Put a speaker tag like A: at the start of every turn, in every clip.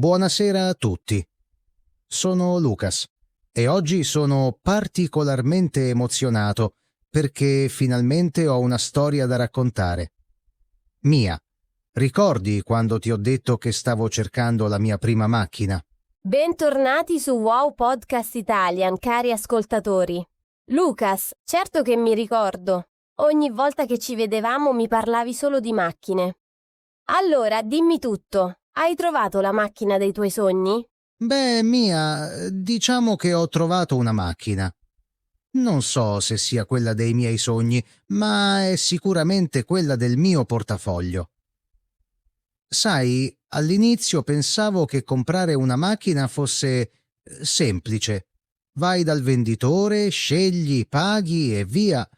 A: Buonasera a tutti. Sono Lucas e oggi sono particolarmente emozionato perché finalmente ho una storia da raccontare. Mia, ricordi quando ti ho detto che stavo cercando la mia prima macchina?
B: Bentornati su Wow Podcast Italian, cari ascoltatori. Lucas, certo che mi ricordo. Ogni volta che ci vedevamo mi parlavi solo di macchine. Allora, dimmi tutto. Hai trovato la macchina dei tuoi sogni?
A: Beh, Mia, diciamo che ho trovato una macchina. Non so se sia quella dei miei sogni, ma è sicuramente quella del mio portafoglio. Sai, all'inizio pensavo che comprare una macchina fosse semplice. Vai dal venditore, scegli, paghi e via.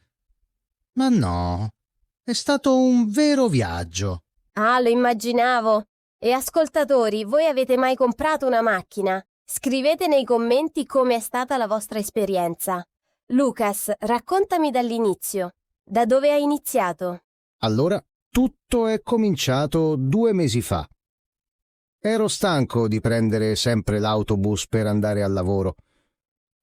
A: Ma no, è stato un vero viaggio.
B: Ah, lo immaginavo. E ascoltatori, voi avete mai comprato una macchina? Scrivete nei commenti come è stata la vostra esperienza. Lucas, raccontami dall'inizio. Da dove hai iniziato?
A: Allora, tutto è cominciato 2 mesi fa. Ero stanco di prendere sempre l'autobus per andare al lavoro.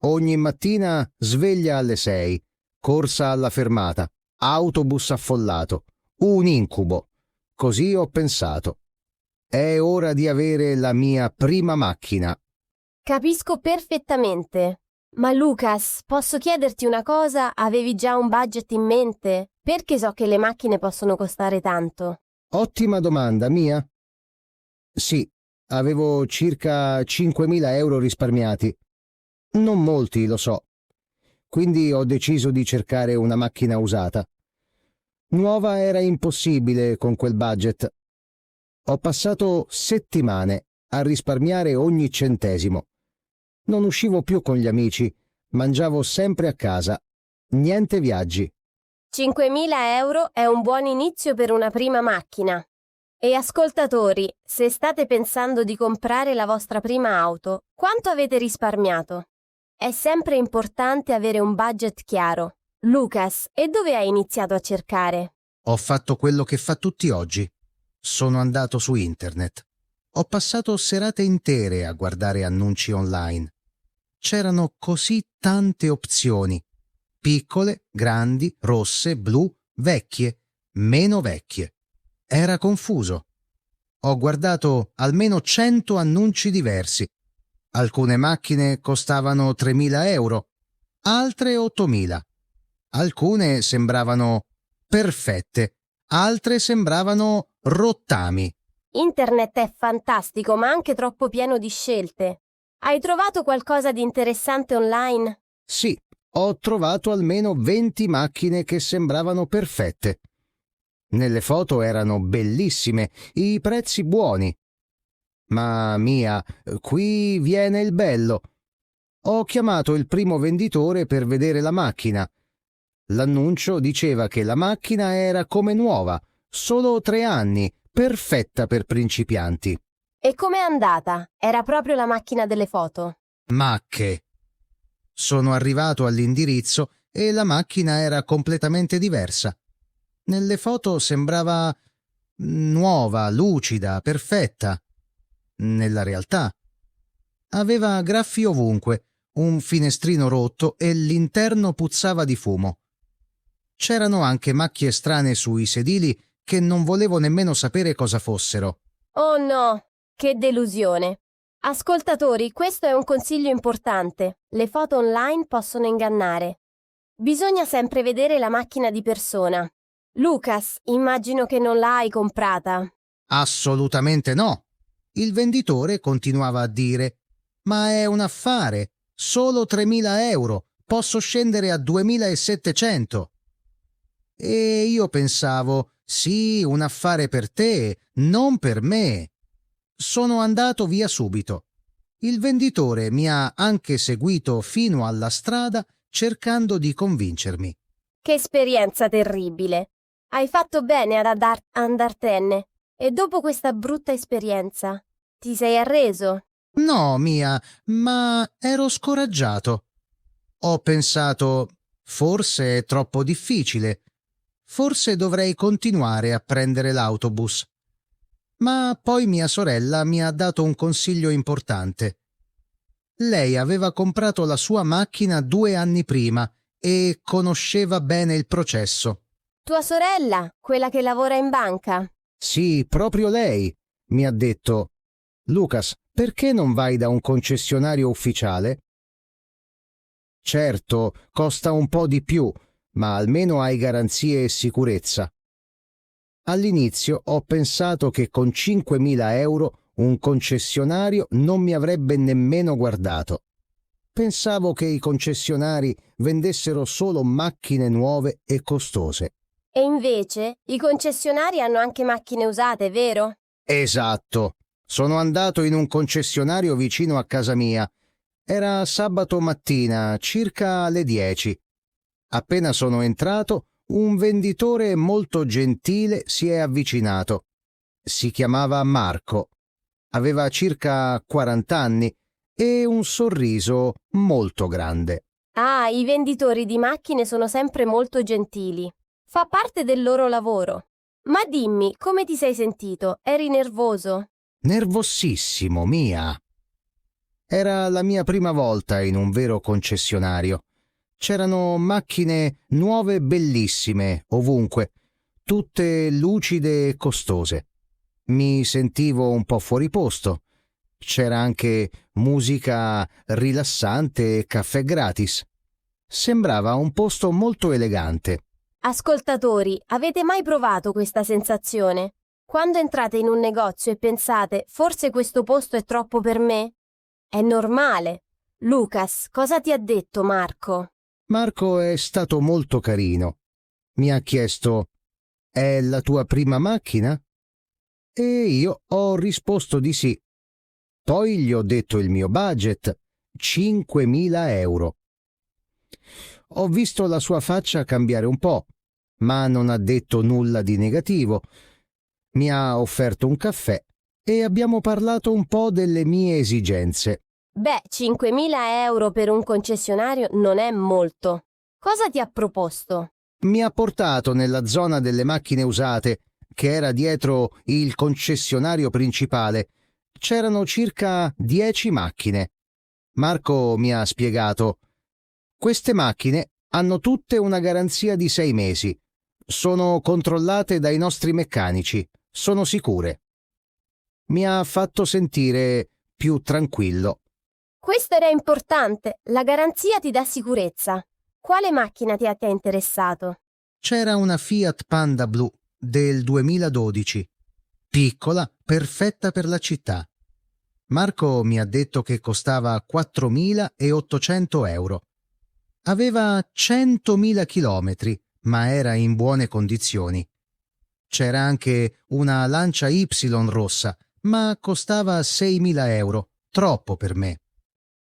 A: Ogni mattina sveglia alle 6, corsa alla fermata, autobus affollato, un incubo. Così ho pensato. È ora di avere la mia prima macchina.
B: Capisco perfettamente. Ma Lucas, posso chiederti una cosa? Avevi già un budget in mente? Perché so che le macchine possono costare tanto.
A: Ottima domanda, Mia. Sì, avevo circa 5.000 euro risparmiati. Non molti, lo so. Quindi ho deciso di cercare una macchina usata. Nuova era impossibile con quel budget. Ho passato settimane a risparmiare ogni centesimo. Non uscivo più con gli amici, mangiavo sempre a casa. Niente viaggi.
B: 5.000 euro è un buon inizio per una prima macchina. E ascoltatori, se state pensando di comprare la vostra prima auto, quanto avete risparmiato? È sempre importante avere un budget chiaro. Lucas, e dove hai iniziato a cercare?
A: Ho fatto quello che fa tutti oggi. Sono andato su internet. Ho passato serate intere a guardare annunci online. C'erano così tante opzioni. Piccole, grandi, rosse, blu, vecchie, meno vecchie. Era confuso. Ho guardato almeno 100 annunci diversi. Alcune macchine costavano 3.000 euro, altre 8.000. Alcune sembravano perfette, altre sembravano rottami.
B: Internet è fantastico, ma anche troppo pieno di scelte. Hai trovato qualcosa di interessante online?
A: Sì, ho trovato almeno 20 macchine che sembravano perfette. Nelle foto erano bellissime, i prezzi buoni. Ma Mia, qui viene il bello. Ho chiamato il primo venditore per vedere la macchina. L'annuncio diceva che la macchina era come nuova, solo 3 anni, perfetta per principianti.
B: E com'è andata? Era proprio la macchina delle foto.
A: Ma che? Sono arrivato all'indirizzo e la macchina era completamente diversa. Nelle foto sembrava nuova, lucida, perfetta. Nella realtà aveva graffi ovunque, un finestrino rotto e l'interno puzzava di fumo. C'erano anche macchie strane sui sedili che non volevo nemmeno sapere cosa fossero.
B: Oh no, che delusione. Ascoltatori, questo è un consiglio importante. Le foto online possono ingannare. Bisogna sempre vedere la macchina di persona. Lucas, immagino che non l'hai comprata.
A: Assolutamente no. Il venditore continuava a dire: ma è un affare, solo 3.000 euro, posso scendere a 2.700. E io pensavo: sì, un affare per te, non per me. Sono andato via subito. Il venditore mi ha anche seguito fino alla strada cercando di convincermi.
B: Che esperienza terribile. Hai fatto bene ad andartene. E dopo questa brutta esperienza, ti sei arreso?
A: No, Mia, ma ero scoraggiato. Ho pensato: forse è troppo difficile. Forse dovrei continuare a prendere l'autobus. Ma poi mia sorella mi ha dato un consiglio importante. Lei aveva comprato la sua macchina 2 anni prima e conosceva bene il processo.
B: Tua sorella, quella che lavora in banca?
A: Sì, proprio lei. Mi ha detto: Lucas, perché non vai da un concessionario ufficiale? Certo, costa un po' di più, ma almeno hai garanzie e sicurezza. All'inizio ho pensato che con 5.000 euro un concessionario non mi avrebbe nemmeno guardato. Pensavo che i concessionari vendessero solo macchine nuove e costose.
B: E invece i concessionari hanno anche macchine usate, vero?
A: Esatto. Sono andato in un concessionario vicino a casa mia. Era sabato mattina, circa alle 10. Appena sono entrato, un venditore molto gentile si è avvicinato. Si chiamava Marco. Aveva circa 40 anni e un sorriso molto grande.
B: Ah, i venditori di macchine sono sempre molto gentili. Fa parte del loro lavoro. Ma dimmi, come ti sei sentito? Eri nervoso?
A: Nervosissimo, Mia. Era la mia prima volta in un vero concessionario. C'erano macchine nuove bellissime ovunque, tutte lucide e costose. Mi sentivo un po' fuori posto. C'era anche musica rilassante e caffè gratis. Sembrava un posto molto elegante.
B: Ascoltatori, avete mai provato questa sensazione? Quando entrate in un negozio e pensate, forse questo posto è troppo per me? È normale. Lucas, cosa ti ha detto Marco?
A: Marco è stato molto carino. Mi ha chiesto: è la tua prima macchina? E io ho risposto di sì. Poi gli ho detto il mio budget, 5.000 euro. Ho visto la sua faccia cambiare un po', ma non ha detto nulla di negativo. Mi ha offerto un caffè e abbiamo parlato un po' delle mie esigenze.
B: Beh, 5.000 euro per un concessionario non è molto. Cosa ti ha proposto?
A: Mi ha portato nella zona delle macchine usate, che era dietro il concessionario principale. C'erano circa 10 macchine. Marco mi ha spiegato: queste macchine hanno tutte una garanzia di 6 mesi. Sono controllate dai nostri meccanici. Sono sicure. Mi ha fatto sentire più tranquillo.
B: Questo era importante. La garanzia ti dà sicurezza. Quale macchina ti ha interessato?
A: C'era una Fiat Panda blu del 2012. Piccola, perfetta per la città. Marco mi ha detto che costava 4.800 euro. Aveva 100.000 chilometri, ma era in buone condizioni. C'era anche una Lancia Y rossa, ma costava 6.000 euro, troppo per me.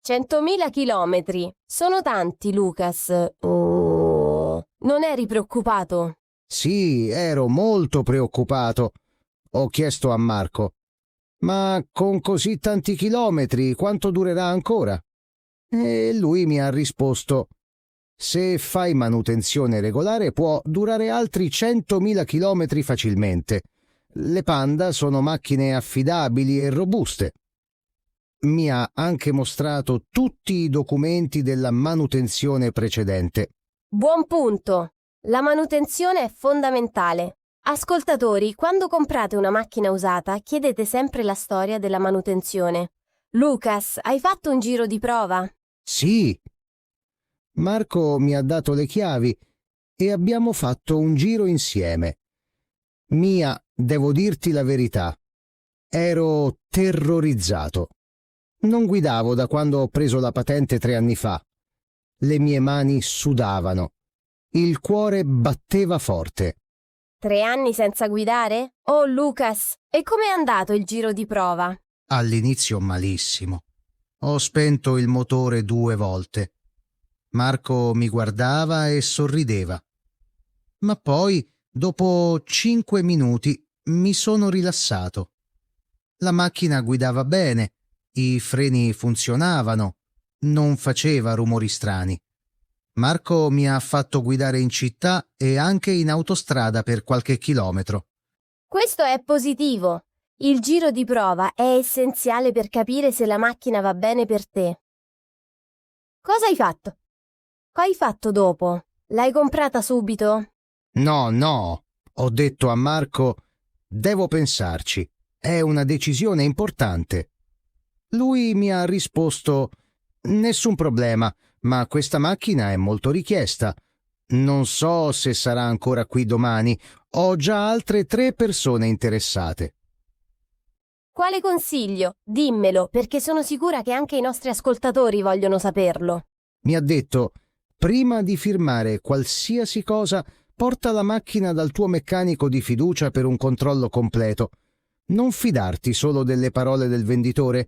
B: 100.000 chilometri. Sono tanti, Lucas. Oh. Non eri preoccupato?
A: Sì, ero molto preoccupato. Ho chiesto a Marco: ma con così tanti chilometri quanto durerà ancora? E lui mi ha risposto: se fai manutenzione regolare può durare altri 100.000 chilometri facilmente. Le Panda sono macchine affidabili e robuste. Mi ha anche mostrato tutti i documenti della manutenzione precedente.
B: Buon punto. La manutenzione è fondamentale. Ascoltatori, quando comprate una macchina usata, chiedete sempre la storia della manutenzione. Lucas, hai fatto un giro di prova?
A: Sì. Marco mi ha dato le chiavi e abbiamo fatto un giro insieme. Mia, devo dirti la verità, ero terrorizzato. Non guidavo da quando ho preso la patente 3 anni fa. Le mie mani sudavano. Il cuore batteva forte.
B: 3 anni senza guidare? Oh, Lucas, e com'è andato il giro di prova?
A: All'inizio malissimo. Ho spento il motore 2 volte. Marco mi guardava e sorrideva. Ma poi, dopo 5 minuti, mi sono rilassato. La macchina guidava bene, i freni funzionavano, non faceva rumori strani. Marco mi ha fatto guidare in città e anche in autostrada per qualche chilometro.
B: Questo è positivo. Il giro di prova è essenziale per capire se la macchina va bene per te. Cosa hai fatto? Cosa hai fatto dopo? L'hai comprata subito?
A: No, ho detto a Marco, devo pensarci, è una decisione importante. Lui mi ha risposto, nessun problema, ma questa macchina è molto richiesta. Non so se sarà ancora qui domani, ho già altre 3 persone interessate.
B: Quale consiglio? Dimmelo, perché sono sicura che anche i nostri ascoltatori vogliono saperlo.
A: Mi ha detto, prima di firmare qualsiasi cosa, porta la macchina dal tuo meccanico di fiducia per un controllo completo. Non fidarti solo delle parole del venditore.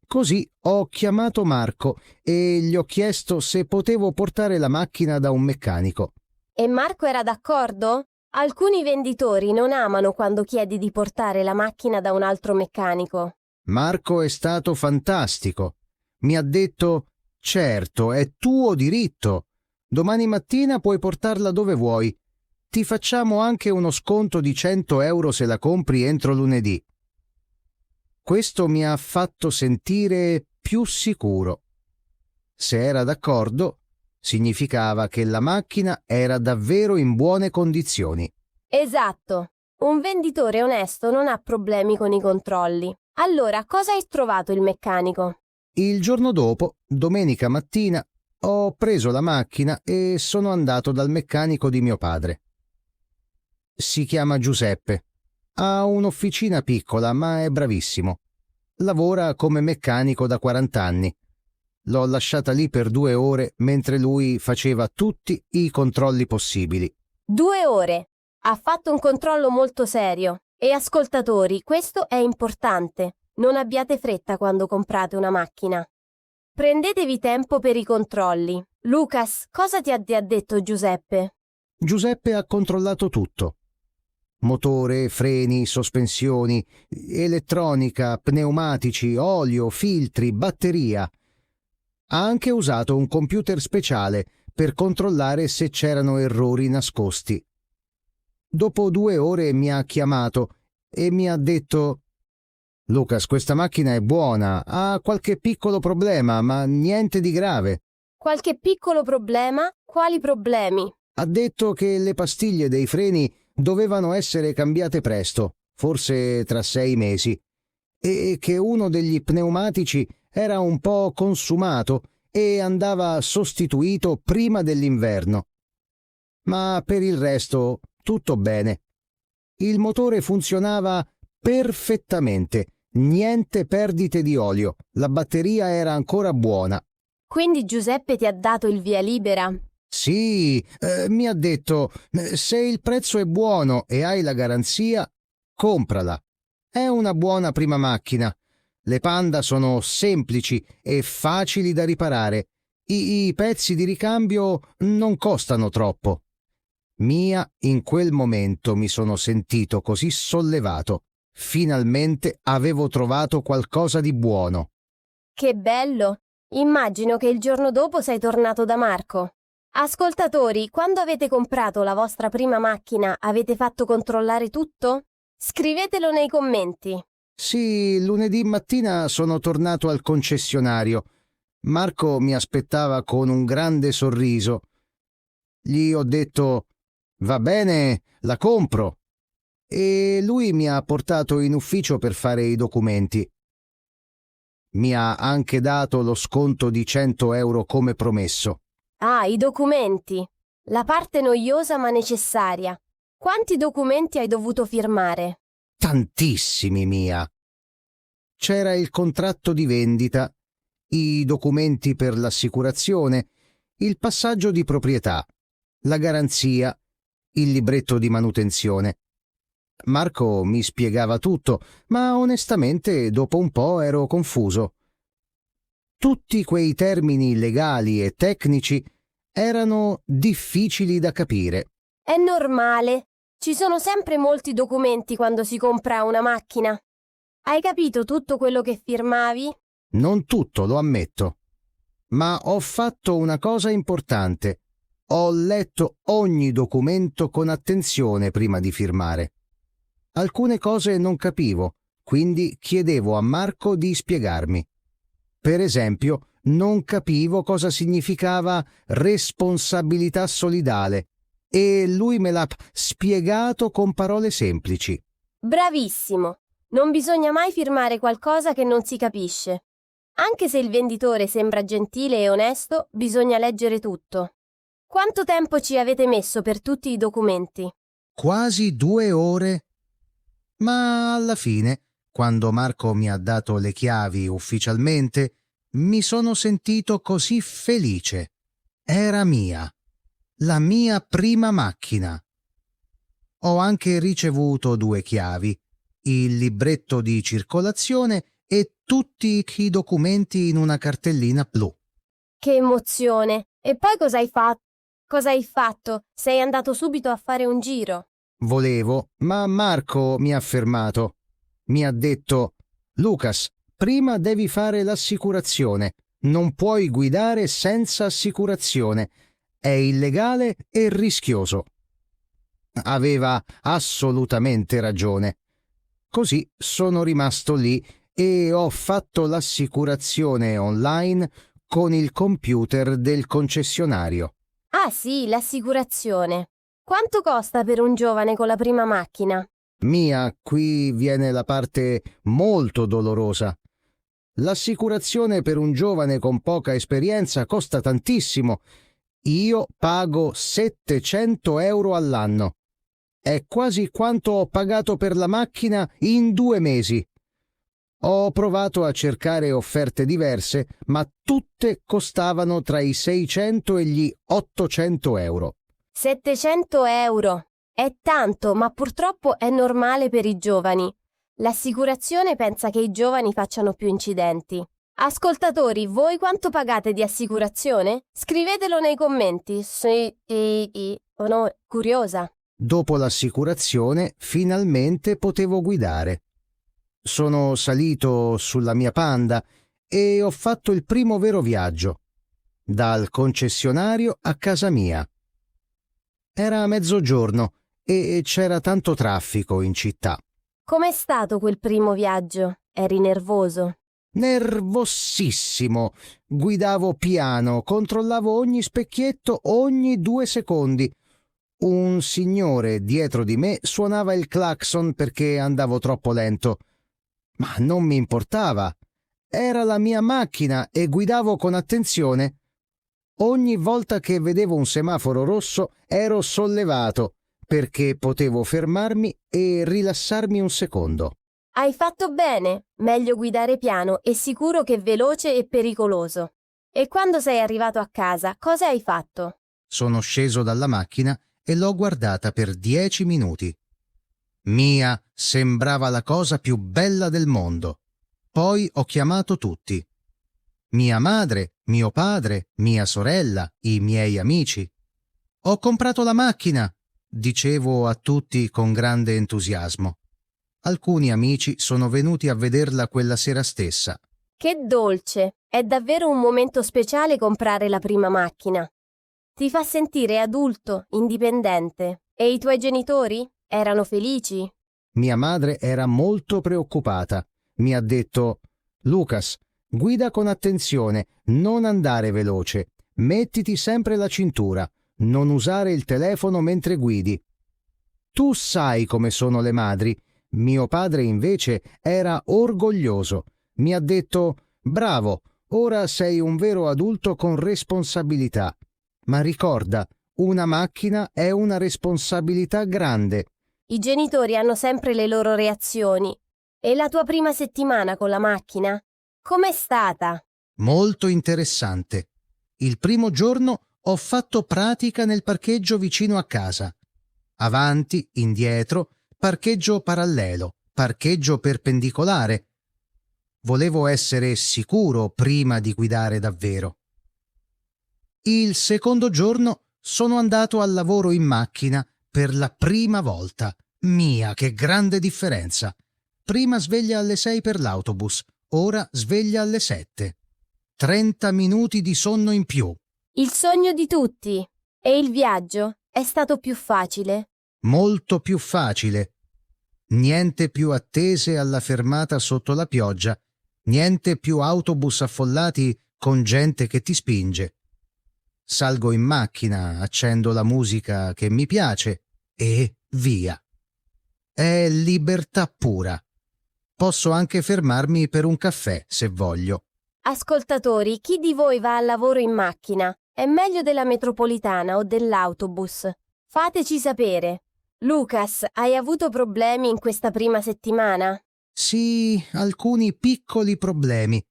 A: Così ho chiamato Marco e gli ho chiesto se potevo portare la macchina da un meccanico.
B: E Marco era d'accordo? Alcuni venditori non amano quando chiedi di portare la macchina da un altro meccanico.
A: Marco è stato fantastico. Mi ha detto, certo, è tuo diritto. Domani mattina puoi portarla dove vuoi. Ti facciamo anche uno sconto di 100 euro se la compri entro lunedì. Questo mi ha fatto sentire più sicuro. Se era d'accordo, significava che la macchina era davvero in buone condizioni.
B: Esatto. Un venditore onesto non ha problemi con i controlli. Allora, cosa hai trovato il meccanico?
A: Il giorno dopo, domenica mattina, ho preso la macchina e sono andato dal meccanico di mio padre. Si chiama Giuseppe. Ha un'officina piccola, ma è bravissimo. Lavora come meccanico da 40 anni. L'ho lasciata lì per 2 ore mentre lui faceva tutti i controlli possibili.
B: 2 ore. Ha fatto un controllo molto serio. E ascoltatori, questo è importante. Non abbiate fretta quando comprate una macchina. Prendetevi tempo per i controlli. Lucas, cosa ti ha detto Giuseppe?
A: Giuseppe ha controllato tutto. Motore, freni, sospensioni, elettronica, pneumatici, olio, filtri, batteria. Ha anche usato un computer speciale per controllare se c'erano errori nascosti. Dopo 2 ore mi ha chiamato e mi ha detto: Lucas, questa macchina è buona, ha qualche piccolo problema, ma niente di grave.
B: Qualche piccolo problema? Quali problemi?
A: Ha detto che le pastiglie dei freni dovevano essere cambiate presto, forse tra 6 mesi, e che uno degli pneumatici era un po' consumato e andava sostituito prima dell'inverno. Ma per il resto tutto bene. Il motore funzionava perfettamente, niente perdite di olio, la batteria era ancora buona.
B: Quindi Giuseppe ti ha dato il via libera?
A: Sì, mi ha detto, se il prezzo è buono e hai la garanzia, comprala. È una buona prima macchina. Le Panda sono semplici e facili da riparare. I pezzi di ricambio non costano troppo. In quel momento mi sono sentito così sollevato. Finalmente avevo trovato qualcosa di buono.
B: Che bello! Immagino che il giorno dopo sei tornato da Marco. Ascoltatori, quando avete comprato la vostra prima macchina, avete fatto controllare tutto? Scrivetelo nei commenti.
A: Sì, lunedì mattina sono tornato al concessionario. Marco mi aspettava con un grande sorriso. Gli ho detto: va bene, la compro. E lui mi ha portato in ufficio per fare i documenti. Mi ha anche dato lo sconto di 100 euro come promesso.
B: Ah, i documenti. La parte noiosa ma necessaria. Quanti documenti hai dovuto firmare?
A: Tantissimi, Mia. C'era il contratto di vendita, i documenti per l'assicurazione, il passaggio di proprietà, la garanzia, il libretto di manutenzione. Marco mi spiegava tutto, ma onestamente dopo un po' ero confuso. Tutti quei termini legali e tecnici erano difficili da capire.
B: È normale. Ci sono sempre molti documenti quando si compra una macchina. Hai capito tutto quello che firmavi?
A: Non tutto, lo ammetto. Ma ho fatto una cosa importante. Ho letto ogni documento con attenzione prima di firmare. Alcune cose non capivo, quindi chiedevo a Marco di spiegarmi. Per esempio, non capivo cosa significava responsabilità solidale e lui me l'ha spiegato con parole semplici.
B: Bravissimo! Non bisogna mai firmare qualcosa che non si capisce. Anche se il venditore sembra gentile e onesto, bisogna leggere tutto. Quanto tempo ci avete messo per tutti i documenti?
A: Quasi 2 ore. Ma alla fine, quando Marco mi ha dato le chiavi ufficialmente, mi sono sentito così felice. Era mia, la mia prima macchina. Ho anche ricevuto 2 chiavi, il libretto di circolazione e tutti i documenti in una cartellina blu.
B: Che emozione! E poi cosa hai fatto? Cosa hai fatto? Sei andato subito a fare un giro?
A: Volevo, ma Marco mi ha fermato. Mi ha detto: Lucas, prima devi fare l'assicurazione. Non puoi guidare senza assicurazione. È illegale e rischioso. Aveva assolutamente ragione. Così sono rimasto lì e ho fatto l'assicurazione online con il computer del concessionario.
B: Ah sì, l'assicurazione. Quanto costa per un giovane con la prima macchina?
A: Mia, qui viene la parte molto dolorosa. L'assicurazione per un giovane con poca esperienza costa tantissimo. Io pago 700 euro all'anno. È quasi quanto ho pagato per la macchina in 2 mesi. Ho provato a cercare offerte diverse, ma tutte costavano tra i 600 e gli 800 euro.
B: 700 euro. È tanto, ma purtroppo è normale per i giovani. L'assicurazione pensa che i giovani facciano più incidenti. Ascoltatori, voi quanto pagate di assicurazione? Scrivetelo nei commenti. Sono curiosa.
A: Dopo l'assicurazione, finalmente potevo guidare. Sono salito sulla mia Panda e ho fatto il primo vero viaggio, dal concessionario a casa mia. Era mezzogiorno e c'era tanto traffico in città.
B: Com'è stato quel primo viaggio? Eri nervoso?
A: Nervosissimo. Guidavo piano, controllavo ogni specchietto ogni 2 secondi. Un signore dietro di me suonava il clacson perché andavo troppo lento. Ma non mi importava. Era la mia macchina e guidavo con attenzione. Ogni volta che vedevo un semaforo rosso ero sollevato perché potevo fermarmi e rilassarmi un secondo.
B: Hai fatto bene. Meglio guidare piano e sicuro che veloce e pericoloso. E quando sei arrivato a casa, cosa hai fatto?
A: Sono sceso dalla macchina e l'ho guardata per 10 minuti. Mia sembrava la cosa più bella del mondo. Poi ho chiamato tutti. Mia madre, mio padre, mia sorella, i miei amici. Ho comprato la macchina, dicevo a tutti con grande entusiasmo. Alcuni amici sono venuti a vederla quella sera stessa.
B: Che dolce! È davvero un momento speciale comprare la prima macchina. Ti fa sentire adulto, indipendente. E i tuoi genitori? Erano felici?
A: Mia madre era molto preoccupata. Mi ha detto: Lucas, guida con attenzione, non andare veloce, mettiti sempre la cintura, non usare il telefono mentre guidi. Tu sai come sono le madri. Mio padre invece era orgoglioso. Mi ha detto: bravo, ora sei un vero adulto con responsabilità. Ma ricorda, una macchina è una responsabilità grande.
B: I genitori hanno sempre le loro reazioni. E la tua prima settimana con la macchina? Com'è stata?
A: Molto interessante. Il primo giorno ho fatto pratica nel parcheggio vicino a casa. Avanti, indietro, parcheggio parallelo, parcheggio perpendicolare. Volevo essere sicuro prima di guidare davvero. Il secondo giorno sono andato al lavoro in macchina per la prima volta. Mia, che grande differenza! Prima sveglia alle 6 per l'autobus, ora sveglia alle 7. 30 minuti di sonno in più.
B: Il sogno di tutti. E il viaggio è stato più facile?
A: Molto più facile. Niente più attese alla fermata sotto la pioggia, niente più autobus affollati con gente che ti spinge. Salgo in macchina, accendo la musica che mi piace e via. È libertà pura. Posso anche fermarmi per un caffè se voglio.
B: Ascoltatori, chi di voi va al lavoro in macchina? È meglio della metropolitana o dell'autobus? Fateci sapere. Lucas, hai avuto problemi in questa prima settimana?
A: Sì, alcuni piccoli problemi.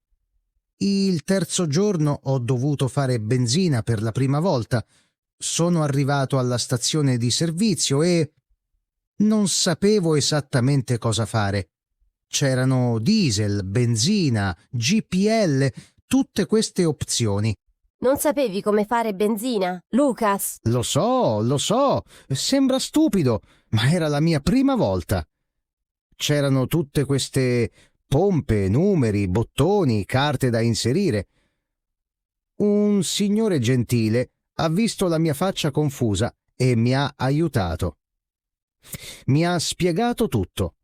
A: Il terzo giorno ho dovuto fare benzina per la prima volta. Sono arrivato alla stazione di servizio e non sapevo esattamente cosa fare. C'erano diesel, benzina, GPL, tutte queste opzioni.
B: Non sapevi come fare benzina, Lucas?
A: Lo so, sembra stupido, ma era la mia prima volta. C'erano tutte queste pompe, numeri, bottoni, carte da inserire. Un signore gentile ha visto la mia faccia confusa e mi ha aiutato. Mi ha spiegato tutto.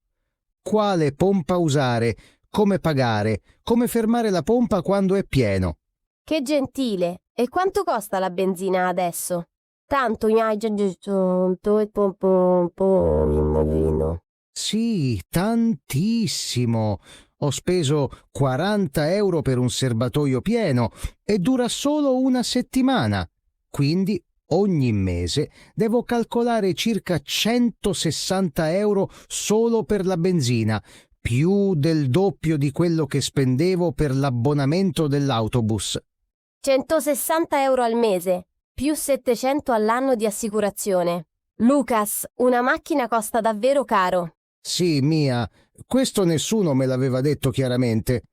A: Quale pompa usare, come pagare, come fermare la pompa quando è pieno.
B: Che gentile! E quanto costa la benzina adesso? Tanto mi hai già detto e pompino.
A: Sì, tantissimo. Ho speso 40 euro per un serbatoio pieno e dura solo una settimana. Quindi ogni mese devo calcolare circa 160 euro solo per la benzina, più del doppio di quello che spendevo per l'abbonamento dell'autobus.
B: 160 euro al mese, più 700 all'anno di assicurazione. Lucas, una macchina costa davvero caro.
A: Sì, Mia, questo nessuno me l'aveva detto chiaramente.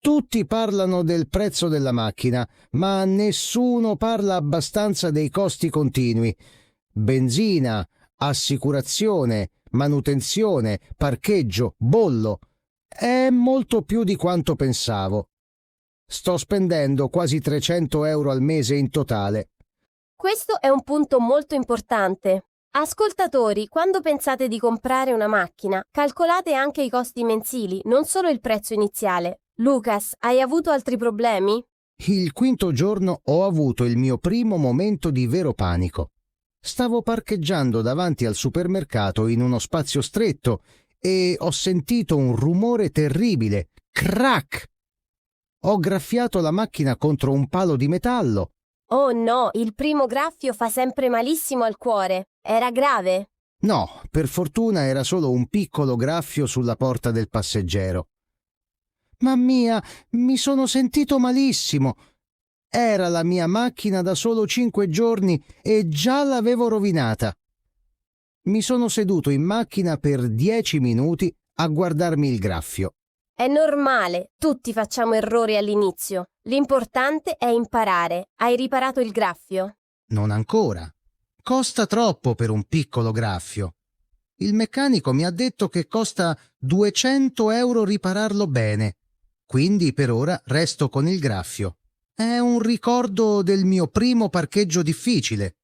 A: Tutti parlano del prezzo della macchina, ma nessuno parla abbastanza dei costi continui. Benzina, assicurazione, manutenzione, parcheggio, bollo. È molto più di quanto pensavo. Sto spendendo quasi 300 euro al mese in totale.
B: Questo è un punto molto importante. Ascoltatori, quando pensate di comprare una macchina, calcolate anche i costi mensili, non solo il prezzo iniziale. Lucas, hai avuto altri problemi?
A: Il quinto giorno ho avuto il mio primo momento di vero panico. Stavo parcheggiando davanti al supermercato in uno spazio stretto e ho sentito un rumore terribile. Crack! Ho graffiato la macchina contro un palo di metallo.
B: Oh no, il primo graffio fa sempre malissimo al cuore. Era grave?
A: No, per fortuna era solo un piccolo graffio sulla porta del passeggero. Mamma mia, mi sono sentito malissimo. Era la mia macchina da solo 5 giorni e già l'avevo rovinata. Mi sono seduto in macchina per 10 minuti a guardarmi il graffio.
B: È normale, tutti facciamo errori all'inizio. L'importante è imparare. Hai riparato il graffio?
A: Non ancora. Costa troppo per un piccolo graffio. Il meccanico mi ha detto che costa 200 euro ripararlo bene. Quindi per ora resto con il graffio. È un ricordo del mio primo parcheggio difficile.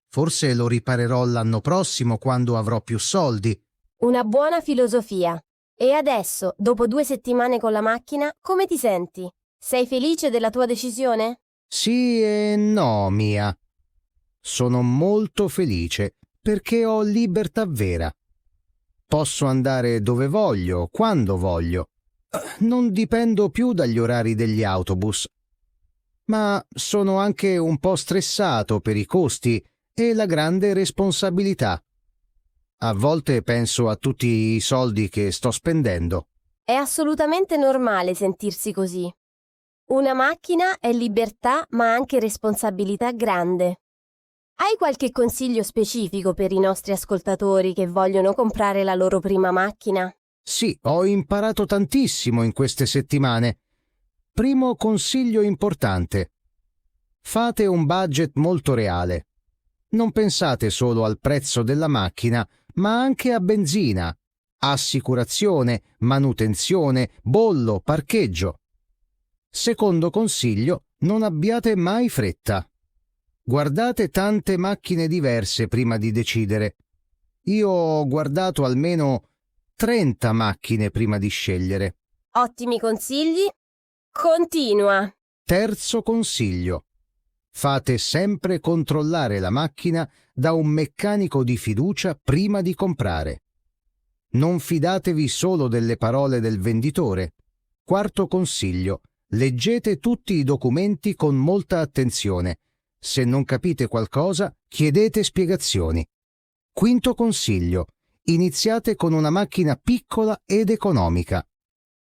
A: Forse lo riparerò l'anno prossimo quando avrò più soldi.
B: Una buona filosofia. E adesso, dopo 2 settimane con la macchina, come ti senti? Sei felice della tua decisione?
A: Sì e no, Mia. Sono molto felice perché ho libertà vera. Posso andare dove voglio, quando voglio. Non dipendo più dagli orari degli autobus. Ma sono anche un po' stressato per i costi e la grande responsabilità. A volte penso a tutti i soldi che sto spendendo.
B: È assolutamente normale sentirsi così. Una macchina è libertà ma anche responsabilità grande. Hai qualche consiglio specifico per i nostri ascoltatori che vogliono comprare la loro prima macchina?
A: Sì, ho imparato tantissimo in queste settimane. Primo consiglio importante. Fate un budget molto reale. Non pensate solo al prezzo della macchina, ma anche a benzina, assicurazione, manutenzione, bollo, parcheggio. Secondo consiglio, non abbiate mai fretta. Guardate tante macchine diverse prima di decidere. Io ho guardato almeno 30 macchine prima di scegliere.
B: Ottimi consigli. Continua.
A: Terzo consiglio. Fate sempre controllare la macchina da un meccanico di fiducia prima di comprare. Non fidatevi solo delle parole del venditore. Quarto consiglio. Leggete tutti i documenti con molta attenzione. Se non capite qualcosa, chiedete spiegazioni. Quinto consiglio. Iniziate con una macchina piccola ed economica.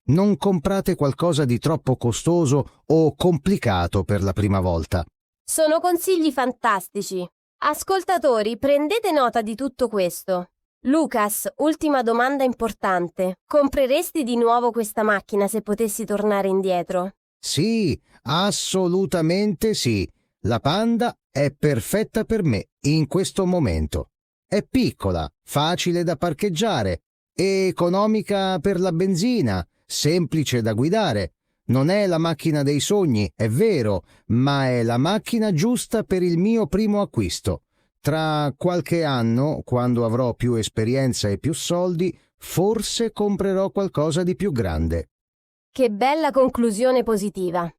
A: Non comprate qualcosa di troppo costoso o complicato per la prima volta.
B: Sono consigli fantastici. Ascoltatori, prendete nota di tutto questo. Lucas, ultima domanda importante. Compreresti di nuovo questa macchina se potessi tornare indietro?
A: Sì, assolutamente sì. La Panda è perfetta per me in questo momento. È piccola, facile da parcheggiare, economica per la benzina, semplice da guidare. Non è la macchina dei sogni, è vero, ma è la macchina giusta per il mio primo acquisto. Tra qualche anno, quando avrò più esperienza e più soldi, forse comprerò qualcosa di più grande.
B: Che bella conclusione positiva.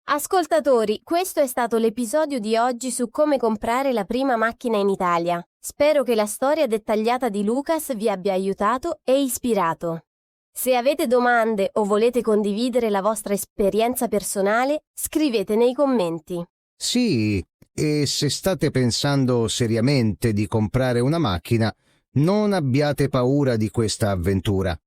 B: Ascoltatori, questo è stato l'episodio di oggi su come comprare la prima macchina in Italia. Spero che la storia dettagliata di Lucas vi abbia aiutato e ispirato. Se avete domande o volete condividere la vostra esperienza personale, scrivete nei commenti.
A: Sì, e se state pensando seriamente di comprare una macchina, non abbiate paura di questa avventura.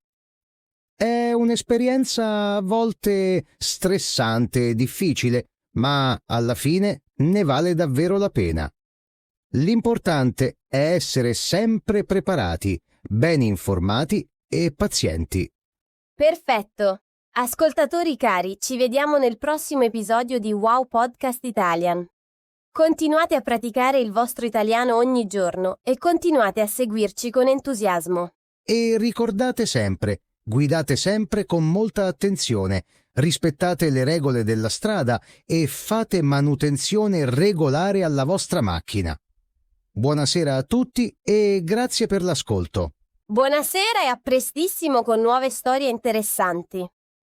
A: È un'esperienza a volte stressante e difficile, ma alla fine ne vale davvero la pena. L'importante è essere sempre preparati, ben informati e pazienti.
B: Perfetto! Ascoltatori cari, ci vediamo nel prossimo episodio di Wow Podcast Italian. Continuate a praticare il vostro italiano ogni giorno e continuate a seguirci con entusiasmo.
A: E ricordate sempre, guidate sempre con molta attenzione, rispettate le regole della strada e fate manutenzione regolare alla vostra macchina. Buonasera a tutti e grazie per l'ascolto.
B: Buonasera e a prestissimo con nuove storie interessanti.